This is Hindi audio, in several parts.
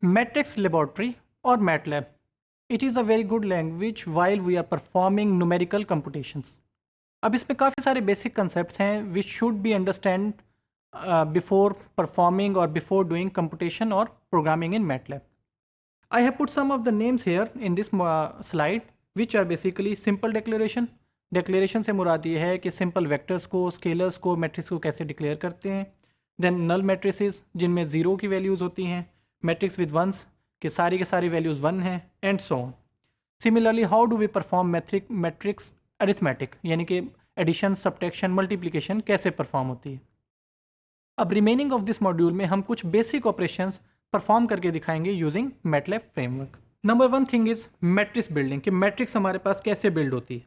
Matrix Laboratory or MATLAB. It is a very good language while we are performing numerical computations. अब इसमें काफ़ी सारे बेसिक कंसेप्ट्स हैं which should be understand before performing or before doing computation or programming in MATLAB. I have put some of the names here in this slide which are basically simple declaration. Declaration से मुराद ये है कि simple vectors को, scalars को, matrix को कैसे declare करते हैं. Then null matrices जिनमें ज़ीरो की वैल्यूज़ होती हैं, matrix with ones के सारी वैल्यूज़ 1 हैं, and so on. Similarly, how do we perform matrix arithmetic यानी कि addition, subtraction, multiplication कैसे perform होती है. अब रिमेनिंग ऑफ दिस मॉड्यूल में हम कुछ बेसिक ऑपरेशंस परफॉर्म करके दिखाएंगे using MATLAB framework. Number 1 thing is matrix building कि मैट्रिक्स हमारे पास कैसे बिल्ड होती है.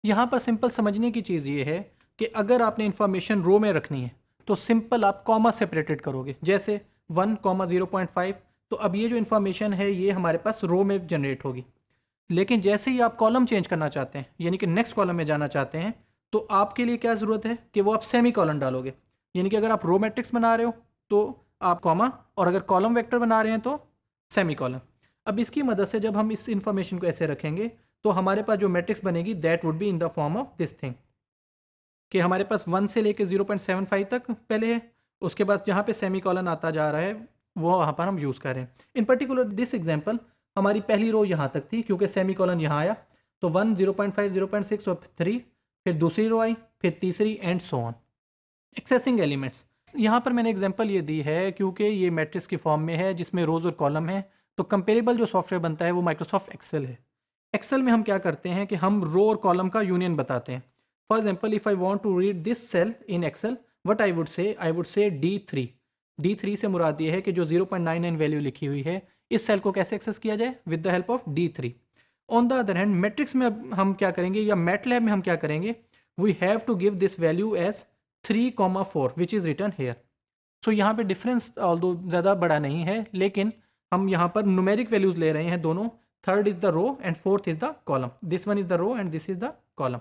यहाँ पर सिंपल समझने की चीज़ ये है कि अगर आपने इन्फॉर्मेशन रो में रखनी है तो सिंपल आप कॉमा सेपरेटेड करोगे, जैसे 1, 0.5. तो अब ये जो इन्फॉर्मेशन है ये हमारे पास रो में जनरेट होगी. लेकिन जैसे ही आप कॉलम चेंज करना चाहते हैं यानी कि नेक्स्ट कॉलम में जाना चाहते हैं तो आपके लिए क्या ज़रूरत है कि वो आप सेमी कॉलम डालोगे. यानी कि अगर आप रो मैट्रिक्स बना रहे हो तो आप कॉमा, और अगर कॉलम वेक्टर बना रहे हैं तो सेमी कॉलम. अब इसकी मदद से जब हम इस इंफॉर्मेशन को ऐसे रखेंगे तो हमारे पास जो मैट्रिक्स बनेगी that would be in the form of this thing कि हमारे पास 1 से लेके 0.75 तक पहले है, उसके बाद जहाँ पे सेमी कॉलन आता जा रहा है वो वहाँ पर हम यूज़ कर रहे हैं. इन पर्टिकुलर दिस एग्जाम्पल हमारी पहली रो यहाँ तक थी क्योंकि सेमी कॉलन यहाँ आया तो 1, 0.5, 0.6 और 3, फिर दूसरी रो आई, फिर तीसरी and so on. Accessing elements यहाँ पर मैंने एग्जांपल ये दी है क्योंकि ये मैट्रिक्स की फॉर्म में है जिसमें रोज और कॉलम है. तो कंपेरेबल जो सॉफ्टवेयर बनता है वो माइक्रोसॉफ्ट एक्सेल है. एक्सेल में हम क्या करते हैं कि हम रो और कॉलम का यूनियन बताते हैं. For example if I want to read this cell in Excel what I would say D3. D3 से मुराद ये है कि जो 0.99 वैल्यू लिखी हुई है इस सेल को कैसे एक्सेस किया जाए with the help of D3. On the other hand matrix में अब हम क्या करेंगे या मैटलैब में हम क्या करेंगे, we have to give this value as 3,4 which is return here. So यहाँ पे डिफरेंस ऑल्दो ज़्यादा बड़ा नहीं है लेकिन हम यहाँ पर न्यूमेरिक वैल्यूज ले रहे हैं दोनों. Third is the row and fourth is the column. This one is the row and this is the column.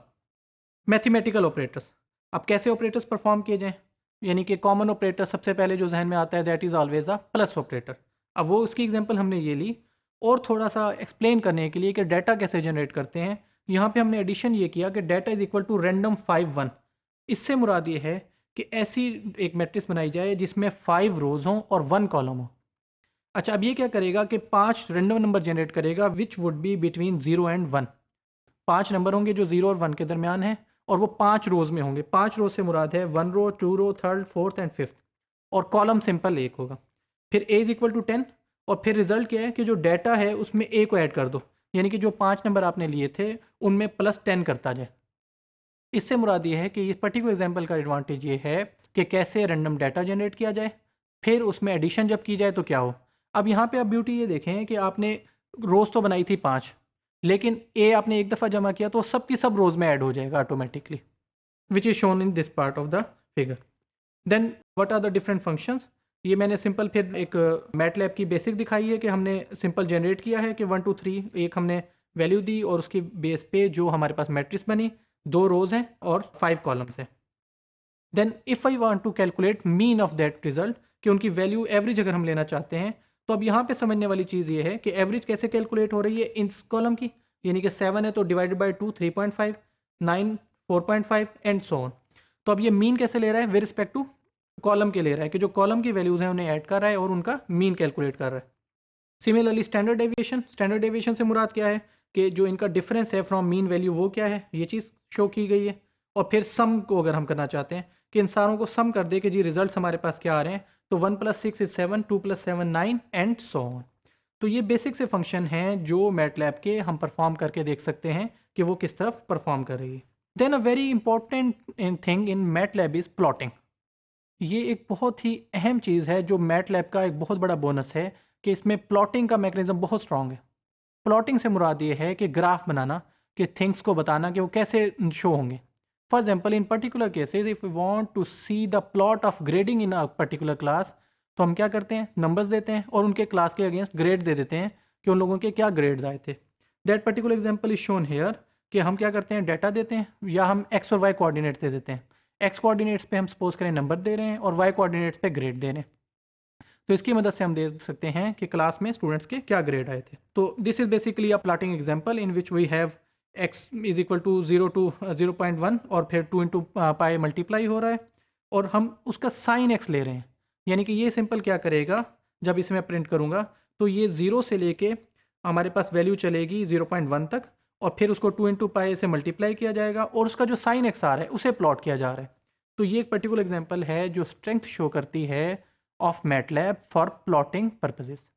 Mathematical operators अब कैसे ऑपरेटर्स परफॉर्म किए जाएं, यानी कि कॉमन ऑपरेटर सबसे पहले जो जहन में आता है that is always a plus operator. अब वो उसकी एग्जांपल हमने ये ली और थोड़ा सा एक्सप्लेन करने के लिए कि डाटा कैसे जनरेट करते हैं. यहाँ पे हमने एडिशन ये किया कि data is equal to random 5, 1. इससे मुराद ये है कि ऐसी एक मैट्रिक्स बनाई जाए जिसमें 5 रोज हों और 1 कॉलम हो. अच्छा, अब ये क्या करेगा कि 5 रैंडम नंबर जनरेट करेगा which would be between 0 and 1. 5 number होंगे जो 0 और 1 के दरमियान है और वो 5 रोज में होंगे. 5 रोज से मुराद है 1 रो, 2 रो, 3rd, 4th एंड 5th. और कॉलम सिंपल एक होगा. फिर a इज इक्वल टू 10 और फिर रिजल्ट क्या है कि जो डाटा है उसमें a को ऐड कर दो, यानी कि जो 5 नंबर आपने लिए थे उनमें +10 करता जाए. इससे मुराद ये है कि इस पर्टिकुलर एग्जांपल का एडवांटेज ये है कि कैसे रैंडम डाटा जनरेट किया जाए, फिर उसमें एडिशन जब की जाए तो क्या हो. अब यहाँ पे अब ब्यूटी ये देखें कि आपने रोज़ तो बनाई थी 5, लेकिन ए आपने एक दफ़ा जमा किया तो सब की सब रोज़ में ऐड हो जाएगा automatically which is shown in this part of the figure. Then what are the different functions. ये मैंने सिंपल फिर एक मैटलैब की बेसिक दिखाई है कि हमने सिंपल जनरेट किया है कि 1, 2, 3 एक हमने वैल्यू दी और उसकी बेस पे जो हमारे पास मैट्रिक्स बनी, 2 रोज हैं और 5 कॉलम्स हैं. Then if I want to calculate mean of that result कि उनकी वैल्यू एवरेज अगर हम लेना चाहते हैं तो अब यहाँ पे समझने वाली चीज़ ये है कि एवरेज कैसे कैलकुलेट हो रही है इस कॉलम की, यानी कि 7 है तो divided by 2 3.5, 9 4.5 and so on. तो अब ये मीन कैसे ले रहा है विद रिस्पेक्ट टू कॉलम के ले रहा है कि जो कॉलम की वैल्यूज़ हैं उन्हें ऐड कर रहा है और उनका मीन कैलकुलेट कर रहा है. सिमिलरली स्टैंडर्ड डेविएशन से मुराद क्या है कि जो इनका डिफरेंस है फ्रॉम मीन वैल्यू वो क्या है, ये चीज़ शो की गई है. और फिर सम को अगर हम करना चाहते हैं कि इन सारों को सम कर दे कि जी रिजल्ट्स हमारे पास क्या आ रहे हैं, तो 1 + 6 इज 7, 2 + 7 9 एंड सो ऑन. तो ये बेसिक से फंक्शन हैं जो मैटलैब के हम परफॉर्म करके देख सकते हैं कि वो किस तरफ परफॉर्म कर रही है. Then a very important thing in MATLAB is plotting. ये एक बहुत ही अहम चीज़ है जो मैटलैब का एक बहुत बड़ा बोनस है कि इसमें प्लॉटिंग का मैकेनिज्म बहुत स्ट्रॉन्ग है. प्लॉटिंग से मुराद ये है कि ग्राफ बनाना, कि थिंग्स को बताना कि वो कैसे शो होंगे. For example in particular cases if we want to see the plot of grading in a particular class, तो हम क्या करते हैं, नंबर्स देते हैं और उनके क्लास के अगेंस्ट ग्रेड दे देते हैं कि उन लोगों के क्या ग्रेड्स आए थे. That particular example is shown here कि हम क्या करते हैं, डाटा देते हैं या हम एक्स और वाई कोऑर्डिनेट्स दे देते हैं. एक्स कोऑर्डिनेट्स पे हम सपोज करें नंबर दे रहे हैं और वाई कोऑर्डिनेट्स पे ग्रेड दे रहे हैं. तो इसकी मदद से हम देख सकते हैं कि क्लास में स्टूडेंट्स के क्या ग्रेड आए थे। तो this is basically a plotting example in which we have x is equal to 0 to 0.1 और फिर 2 इंटू पाई मल्टीप्लाई हो रहा है और हम उसका साइन x ले रहे हैं। यानी कि ये सिंपल क्या करेगा, जब इसे मैं प्रिंट करूँगा तो ये 0 से लेके हमारे पास वैल्यू चलेगी 0.1 तक और फिर उसको 2 इंटू पाई से मल्टीप्लाई किया जाएगा और उसका जो साइन एक्स आ रहा है उसे प्लॉट किया जा रहा है। तो ये एक पर्टिकुलर एग्जांपल है जो स्ट्रेंथ शो करती है of MATLAB for plotting purposes.